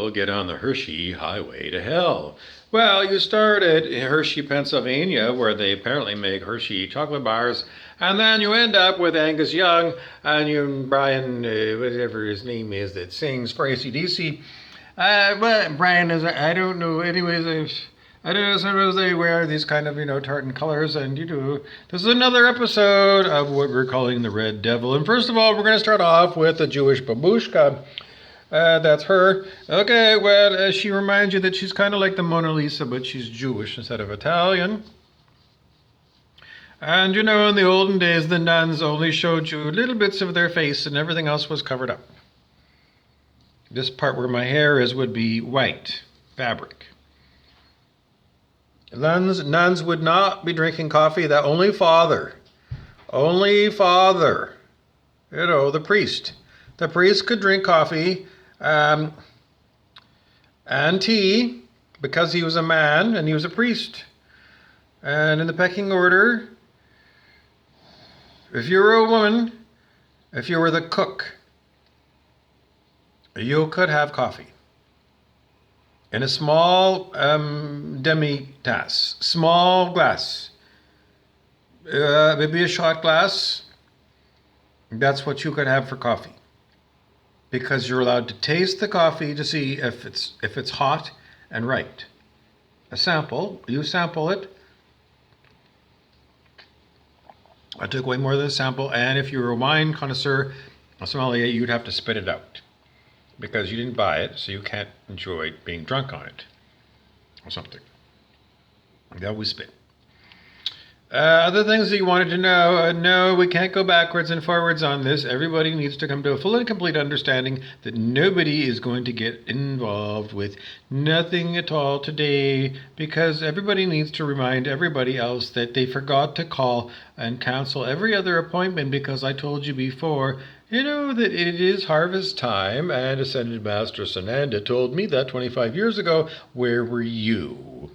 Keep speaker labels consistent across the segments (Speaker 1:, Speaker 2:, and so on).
Speaker 1: will get on the Hershey Highway to Hell. Well, you start at Hershey, Pennsylvania, where they apparently make Hershey chocolate bars, and then you end up with Angus Young and you Brian, whatever his name is, that sings for AC/DC. Well, Brian is, I don't know. Anyways, I don't know. Sometimes they wear these kind of, tartan colors, and this is another episode of what we're calling the Red Devil. And first of all, we're going to start off with the Jewish babushka. That's her. Okay, well, she reminds you that she's kind of like the Mona Lisa, but she's Jewish instead of Italian. And in the olden days, the nuns only showed you little bits of their face and everything else was covered up. This part where my hair is would be white fabric. Nuns would not be drinking coffee. That only father, the priest. The priest could drink coffee and tea because he was a man and he was a priest. And in the pecking order, if you were a woman, if you were the cook, you could have coffee in a small demi-tasse, small glass, maybe a shot glass. That's what you could have for coffee, because you're allowed to taste the coffee to see if it's hot and right. You sample it. I took way more than a sample, and if you were a wine connoisseur, a sommelier, you'd have to spit it out, because you didn't buy it, so you can't enjoy being drunk on it or something. That we spit. Other things that you wanted to know, no, we can't go backwards and forwards on this. Everybody needs to come to a full and complete understanding that nobody is going to get involved with nothing at all today, because everybody needs to remind everybody else that they forgot to call and cancel every other appointment, because I told you before, that it is harvest time, and Ascended Master Sananda told me that 25 years ago. Where were you?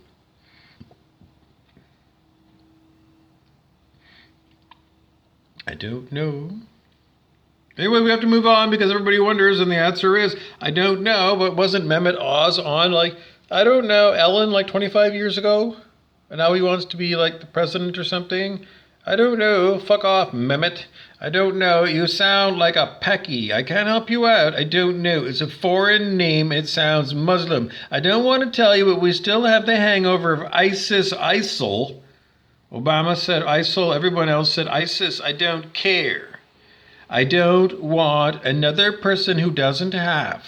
Speaker 1: I don't know. Anyway, we have to move on because everybody wonders, and the answer is, I don't know, but wasn't Mehmet Oz on, Ellen 25 years ago? And now he wants to be the president or something? I don't know. Fuck off, Mehmet. I don't know. You sound like a Pecky. I can't help you out. I don't know. It's a foreign name. It sounds Muslim. I don't want to tell you, but we still have the hangover of ISIL. Obama said ISIL. Everyone else said ISIS. I don't care. I don't want another person who doesn't have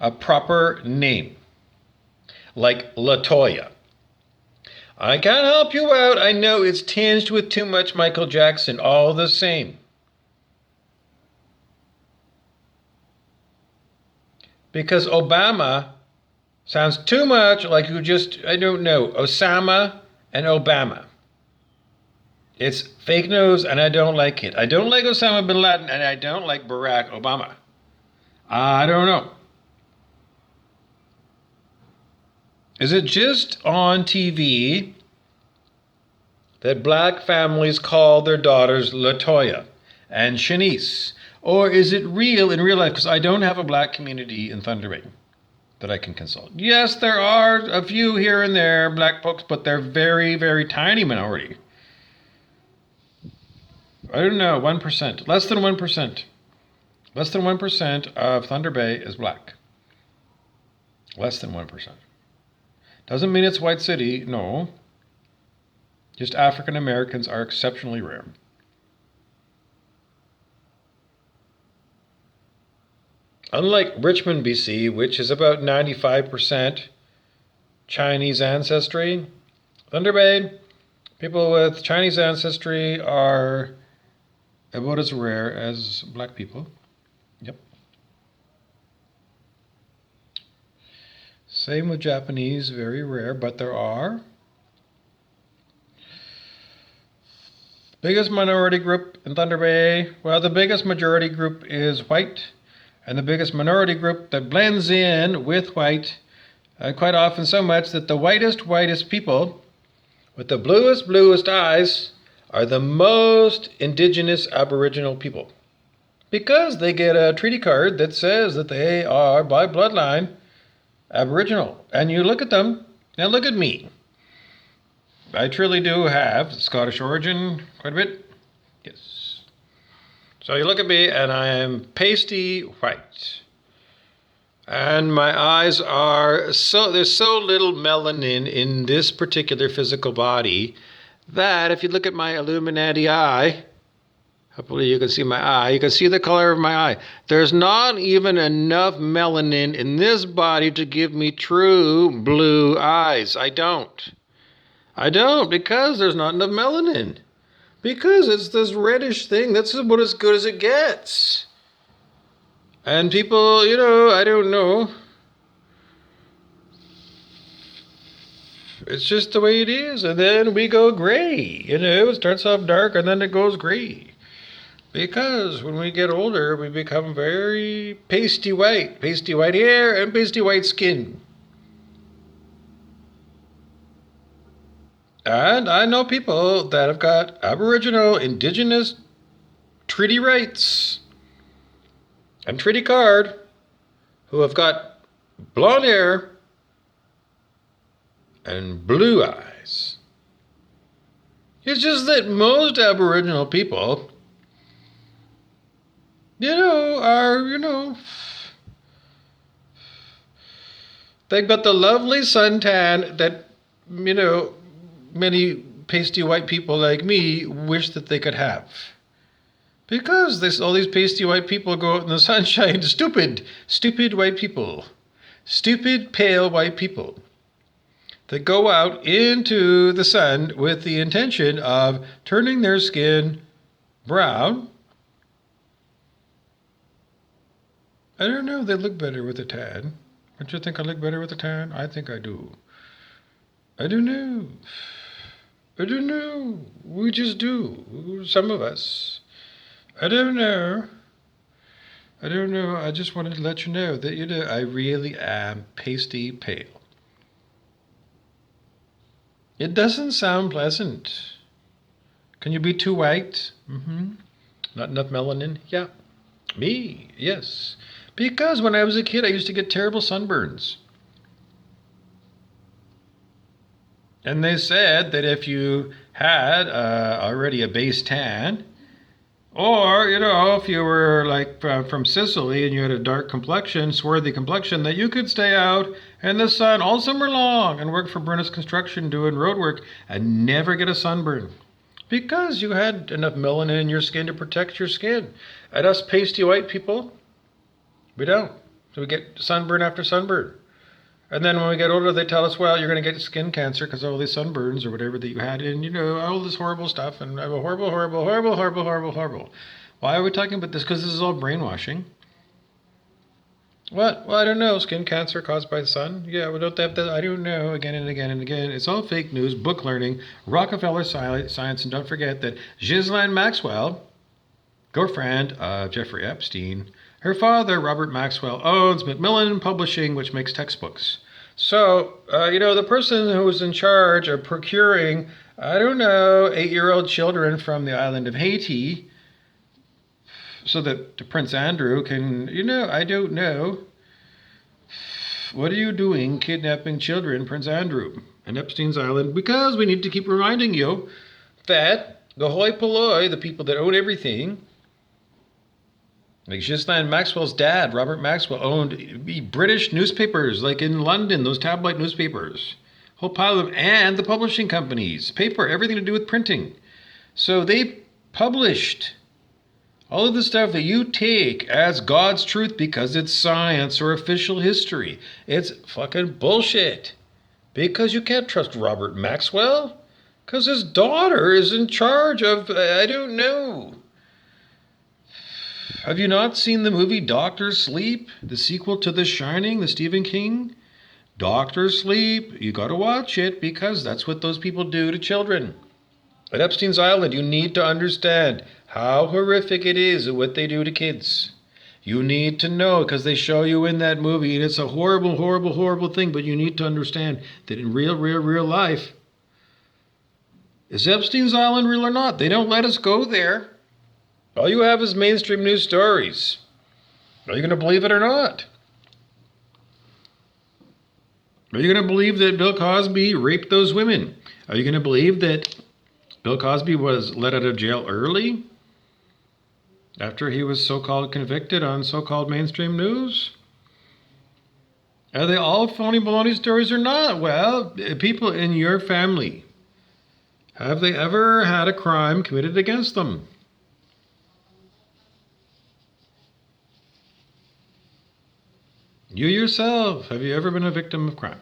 Speaker 1: a proper name, like LaToya. I can't help you out. I know it's tinged with too much Michael Jackson, all the same. Because Obama sounds too much like Osama and Obama. It's fake news, and I don't like it. I don't like Osama bin Laden, and I don't like Barack Obama. I don't know. Is it just on TV that black families call their daughters LaToya and Shanice? Or is it real in real life? Because I don't have a black community in Thunder Bay that I can consult. Yes, there are a few here and there, black folks, but they're very, very tiny minority. I don't know, 1%. Less than 1%. Less than 1% of Thunder Bay is black. Less than 1%. Doesn't mean it's white city, no. Just African Americans are exceptionally rare. Unlike Richmond, BC, which is about 95% Chinese ancestry, Thunder Bay, people with Chinese ancestry are about as rare as black people. Yep. Same with Japanese, very rare, but there are. Biggest minority group in Thunder Bay, well, the biggest majority group is white, and the biggest minority group that blends in with white, quite often so much that the whitest people with the bluest eyes are the most indigenous Aboriginal people, because they get a treaty card that says that they are, by bloodline, Aboriginal. And you look at them, now look at me. I truly do have Scottish origin quite a bit. Yes. So you look at me and I am pasty white. And my eyes are there's so little melanin in this particular physical body that if you look at my Illuminati eye, hopefully you can see my eye, you can see the color of my eye. There's not even enough melanin in this body to give me true blue eyes. I don't because there's not enough melanin. Because it's this reddish thing. That's about as good as it gets. And people, I don't know. It's just the way it is. And then we go gray. It starts off dark and then it goes gray. Because when we get older, we become very pasty white. Pasty white hair and pasty white skin. And I know people that have got Aboriginal, Indigenous treaty rights and treaty card who have got blonde hair and blue eyes. It's just that most Aboriginal people, are, they've got the lovely suntan that, many pasty white people like me wish that they could have. Because all these pasty white people go out in the sunshine. Stupid white people. Stupid, pale white people. That go out into the sun with the intention of turning their skin brown. I don't know, they look better with a tan. Don't you think I look better with a tan? I think I do. I don't know. We just do. Some of us. I don't know. I just wanted to let you know that, I really am pasty pale. It doesn't sound pleasant. Can you be too white? Not enough melanin? Yeah. Me, yes. Because when I was a kid, I used to get terrible sunburns. And they said that if you had already a base tan, or, if you were like from Sicily and you had a dark complexion, swarthy complexion, that you could stay out in the sun all summer long and work for Brunnis Construction doing road work and never get a sunburn. Because you had enough melanin in your skin to protect your skin. And us pasty white people, we don't. So we get sunburn after sunburn. And then when we get older, they tell us, well, you're going to get skin cancer because of all these sunburns or whatever that you had, and, all this horrible stuff, and I'm a horrible. Why are we talking about this? Because this is all brainwashing. What? Well, I don't know. Skin cancer caused by the sun? Yeah, we don't have that. I don't know. Again and again and again. It's all fake news, book learning, Rockefeller science, and don't forget that Ghislaine Maxwell, girlfriend of Jeffrey Epstein, her father, Robert Maxwell, owns Macmillan Publishing, which makes textbooks. So, the person who was in charge of procuring, 8-year-old children from the island of Haiti so that Prince Andrew can, I don't know. What are you doing kidnapping children, Prince Andrew, on Epstein's Island? Because we need to keep reminding you that the hoi polloi, the people that own everything, like Ghislaine Maxwell's dad, Robert Maxwell, owned British newspapers, like in London, those tabloid newspapers. Whole pile of them, and the publishing companies, paper, everything to do with printing. So they published all of the stuff that you take as God's truth because it's science or official history. It's fucking bullshit. Because you can't trust Robert Maxwell. Because his daughter is in charge of, I don't know. Have you not seen the movie Doctor Sleep? The sequel to The Shining, the Stephen King? Doctor Sleep. You got to watch it because that's what those people do to children. At Epstein's Island, you need to understand how horrific it is and what they do to kids. You need to know because they show you in that movie and it's a horrible thing, but you need to understand that in real life, is Epstein's Island real or not? They don't let us go there. All you have is mainstream news stories. Are you going to believe it or not? Are you going to believe that Bill Cosby raped those women? Are you going to believe that Bill Cosby was let out of jail early after he was so-called convicted on so-called mainstream news? Are they all phony baloney stories or not? Well, people in your family, have they ever had a crime committed against them? You yourself, have you ever been a victim of crime?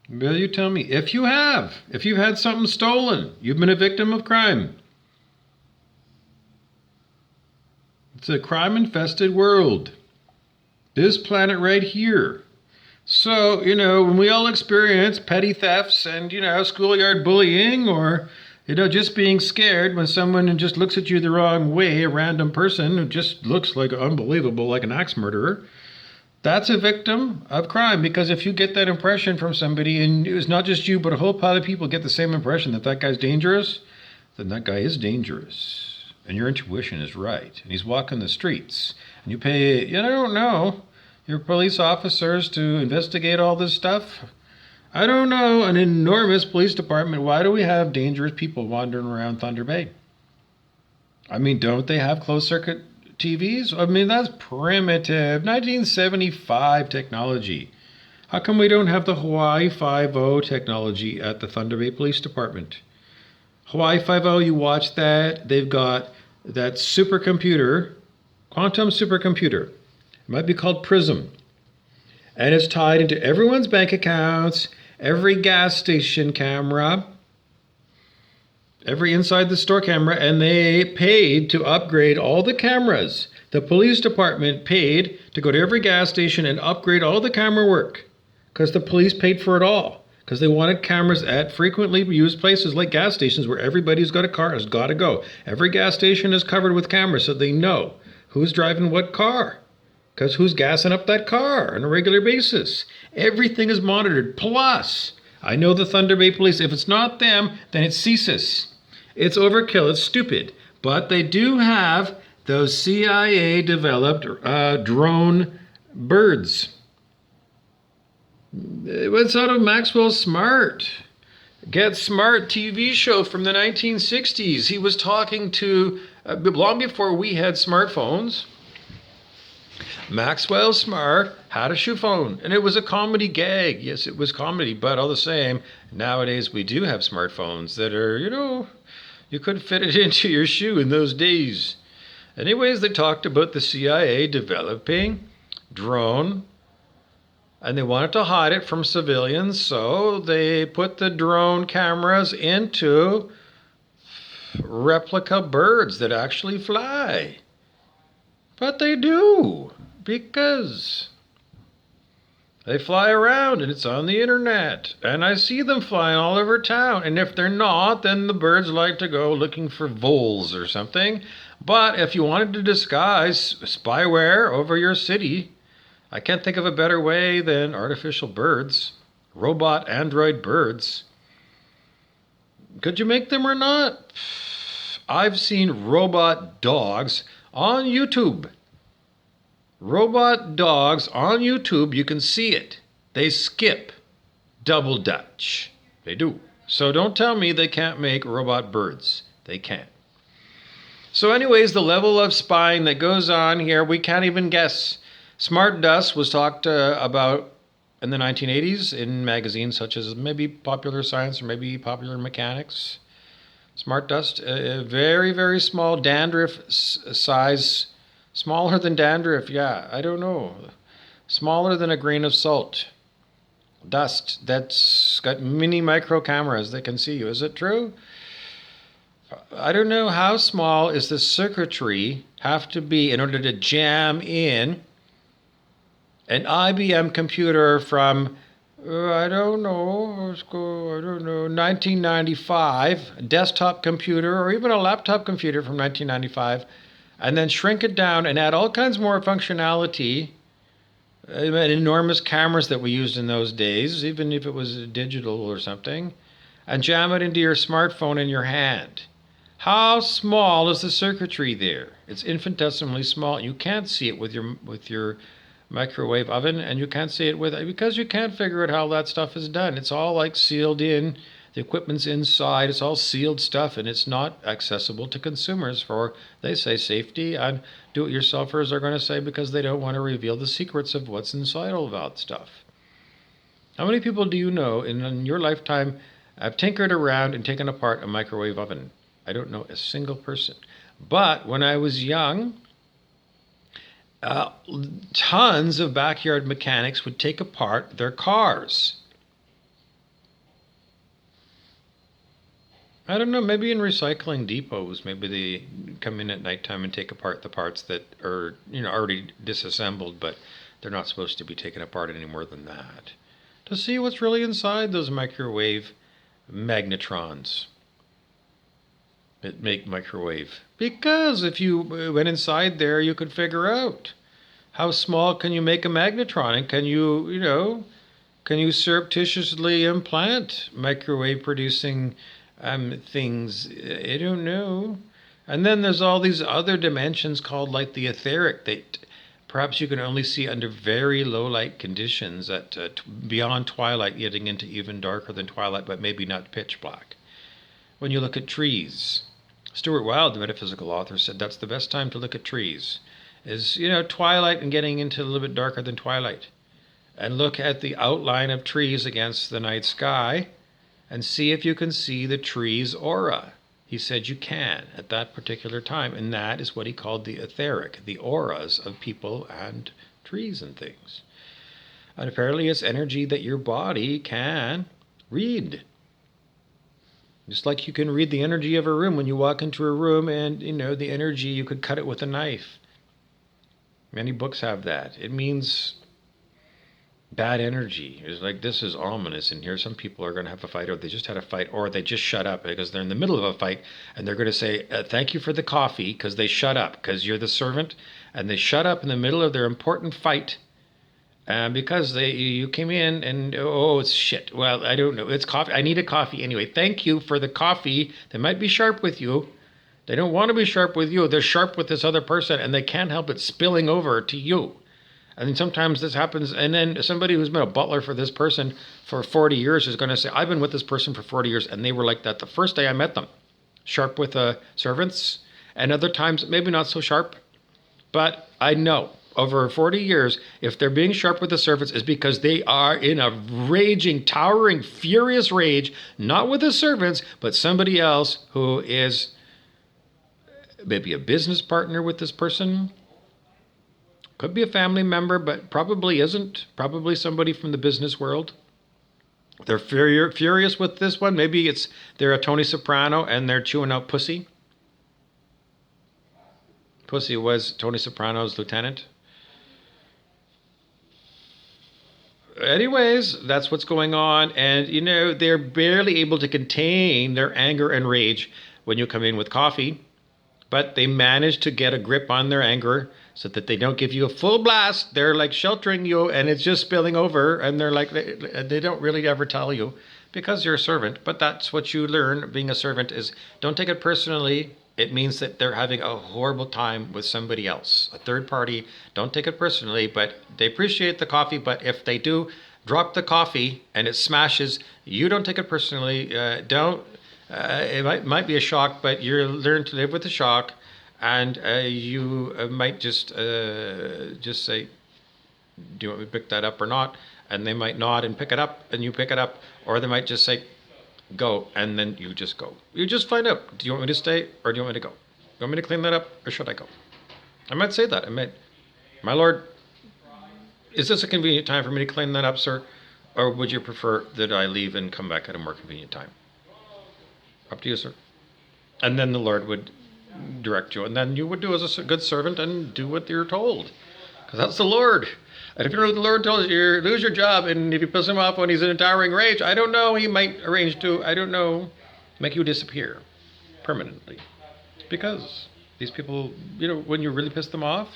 Speaker 1: Will you tell me? If you have, if you had something stolen, you've been a victim of crime. It's a crime-infested world. This planet right here. So, when we all experience petty thefts and, schoolyard bullying or, just being scared when someone just looks at you the wrong way, a random person who just looks like unbelievable, like an axe murderer, that's a victim of crime. Because if you get that impression from somebody, and it's not just you, but a whole pile of people get the same impression that that guy's dangerous, then that guy is dangerous. And your intuition is right. And he's walking the streets. And you pay, I don't know, your police officers to investigate all this stuff. I don't know, an enormous police department. Why do we have dangerous people wandering around Thunder Bay? I mean, don't they have closed circuit TVs? I mean, that's primitive. 1975 technology. How come we don't have the Hawaii 5.0 technology at the Thunder Bay Police Department? Hawaii 5.0, you watch that. They've got that supercomputer, quantum supercomputer. It might be called Prism. And it's tied into everyone's bank accounts, every gas station camera, every inside the store camera, and they paid to upgrade all the cameras. The police department paid to go to every gas station and upgrade all the camera work because the police paid for it all. Because they wanted cameras at frequently used places like gas stations where everybody who's got a car has got to go. Every gas station is covered with cameras so they know who's driving what car. Because who's gassing up that car on a regular basis? Everything is monitored. Plus, I know the Thunder Bay Police, if it's not them, then it's CSIS. It's overkill. It's stupid. But they do have those CIA-developed drone birds. It's out of Maxwell Smart. Get Smart TV show from the 1960s. He was talking to, long before we had smartphones, Maxwell Smart had a shoe phone, and it was a comedy gag. Yes, it was comedy, but all the same, nowadays we do have smartphones that are, you couldn't fit it into your shoe in those days. Anyways, they talked about the CIA developing drone, and they wanted to hide it from civilians, so they put the drone cameras into replica birds that actually fly. But they do, because they fly around and it's on the internet. And I see them flying all over town. And if they're not, then the birds like to go looking for voles or something. But if you wanted to disguise spyware over your city, I can't think of a better way than artificial birds, robot android birds. Could you make them or not? I've seen robot dogs on YouTube. Robot dogs on YouTube, you can see it. They skip double dutch. They do. So don't tell me they can't make robot birds. They can. So anyways, the level of spying that goes on here, we can't even guess. Smart dust was talked about in the 1980s in magazines such as maybe Popular Science or maybe Popular Mechanics. Smart dust, very, very small dandruff size, smaller than dandruff, yeah, I don't know. Smaller than a grain of salt. Dust that's got mini micro cameras that can see you. Is it true? I don't know how small is the circuitry have to be in order to jam in an IBM computer from, I don't know, 1995, a desktop computer or even a laptop computer from 1995, and then shrink it down and add all kinds more functionality, enormous cameras that we used in those days, even if it was digital or something, and jam it into your smartphone in your hand. How small is the circuitry there? It's infinitesimally small. You can't see it with your microwave oven, and you can't see it with it because you can't figure out how that stuff is done. It's all like sealed in. The equipment's inside. It's all sealed stuff, and it's not accessible to consumers for, they say, safety. And do-it-yourselfers are going to say because they don't want to reveal the secrets of what's inside all that stuff. How many people do you know in your lifetime have tinkered around and taken apart a microwave oven? I don't know a single person. But when I was young, tons of backyard mechanics would take apart their cars. I don't know, maybe in recycling depots, maybe they come in at nighttime and take apart the parts that are, already disassembled, but they're not supposed to be taken apart any more than that. To see what's really inside those microwave magnetrons that make microwave. Because if you went inside there, you could figure out how small can you make a magnetron, and can you surreptitiously implant microwave producing things? I don't know. And then there's all these other dimensions called like the etheric that perhaps you can only see under very low light conditions at beyond twilight, getting into even darker than twilight, but maybe not pitch black. When you look at trees, Stuart Wilde, the metaphysical author, said that's the best time to look at trees, is, twilight and getting into a little bit darker than twilight. And look at the outline of trees against the night sky and see if you can see the tree's aura. He said you can at that particular time, and that is what he called the etheric, the auras of people and trees and things. And apparently it's energy that your body can read. Just like you can read the energy of a room when you walk into a room, and the energy, you could cut it with a knife. Many books have that. It means bad energy. It's like, this is ominous, and here some people are going to have a fight, or they just had a fight, or they just shut up because they're in the middle of a fight, and they're going to say, thank you for the coffee, because they shut up, because you're the servant, and they shut up in the middle of their important fight, because you came in and, oh, it's shit. Well, I don't know. It's coffee. I need a coffee anyway. Thank you for the coffee. They might be sharp with you. They don't want to be sharp with you. They're sharp with this other person, and they can't help it spilling over to you. And then sometimes this happens, and then somebody who's been a butler for this person for 40 years is going to say, I've been with this person for 40 years, and they were like that the first day I met them. Sharp with servants, and other times maybe not so sharp. But I know over 40 years, if they're being sharp with the servants, is because they are in a raging, towering, furious rage, not with the servants, but somebody else who is maybe a business partner with this person. Could be a family member, but probably isn't. Probably somebody from the business world. They're furious with this one. Maybe they're a Tony Soprano and they're chewing out Pussy. Pussy was Tony Soprano's lieutenant. Anyways, that's what's going on. And, they're barely able to contain their anger and rage when you come in with coffee. But they manage to get a grip on their anger so that they don't give you a full blast. They're like sheltering you, and it's just spilling over. And they're like, they don't really ever tell you because you're a servant. But that's what you learn being a servant is don't take it personally. It means that they're having a horrible time with somebody else, a third party. Don't take it personally, but they appreciate the coffee. But if they do drop the coffee and it smashes, you don't take it personally. It might be a shock, but you learn to live with the shock, and you might just say, do you want me to pick that up or not? And they might nod and pick it up, and you pick it up, or they might just say, go, and then you just go. You just find out, do you want me to stay, or do you want me to go? Do you want me to clean that up, or should I go? I might say that. My Lord, is this a convenient time for me to clean that up, sir? Or would you prefer that I leave and come back at a more convenient time? Up to you, sir. And then the Lord would direct you, and then you would do as a good servant and do what you're told, because that's the Lord. And if you know the Lord tells you lose your job, and if you piss him off when he's in a towering rage, I don't know, he might arrange to, I don't know, make you disappear permanently. Because these people, when you really piss them off,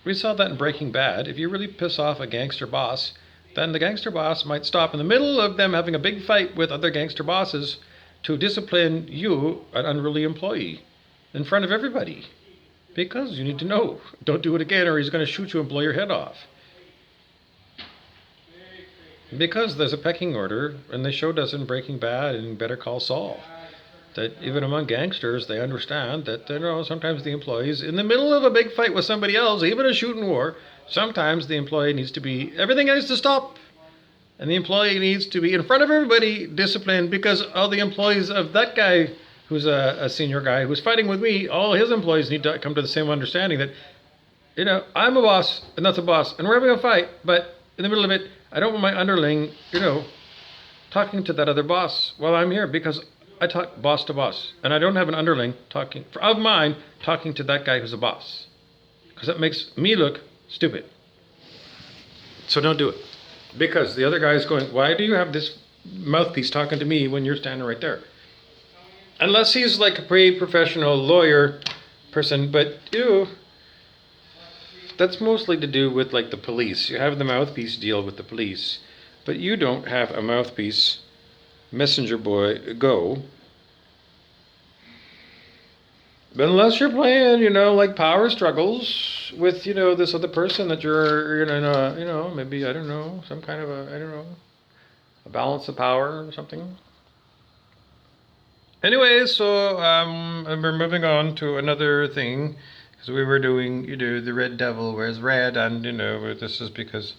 Speaker 1: we saw that in Breaking Bad. If you really piss off a gangster boss, then the gangster boss might stop in the middle of them having a big fight with other gangster bosses to discipline you, an unruly employee, in front of everybody. Because you need to know. Don't do it again or he's going to shoot you and blow your head off. Because there's a pecking order, and they showed us in Breaking Bad and Better Call Saul that even among gangsters, they understand that, sometimes the employees, in the middle of a big fight with somebody else, even a shooting war, sometimes the employee needs to be, everything needs to stop. And the employee needs to be in front of everybody disciplined because all the employees of that guy who's a senior guy who's fighting with me, all his employees need to come to the same understanding that, I'm a boss and that's a boss and we're having a fight, but in the middle of it, I don't want my underling, talking to that other boss while I'm here because I talk boss to boss and I don't have an underling of mine talking to that guy who's a boss because that makes me look stupid. So don't do it. Because the other guy is going, why do you have this mouthpiece talking to me when you're standing right there? Unless he's like a pre-professional lawyer person, but that's mostly to do with like the police. You have the mouthpiece deal with the police, but you don't have a mouthpiece messenger boy go. But unless you're playing, like power struggles with, this other person that you're in a, maybe, I don't know, some kind of a balance of power or something. Anyway, so we're moving on to another thing because we were doing, the Red Devil wears red, and this is because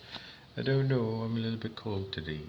Speaker 1: I don't know, I'm a little bit cold today.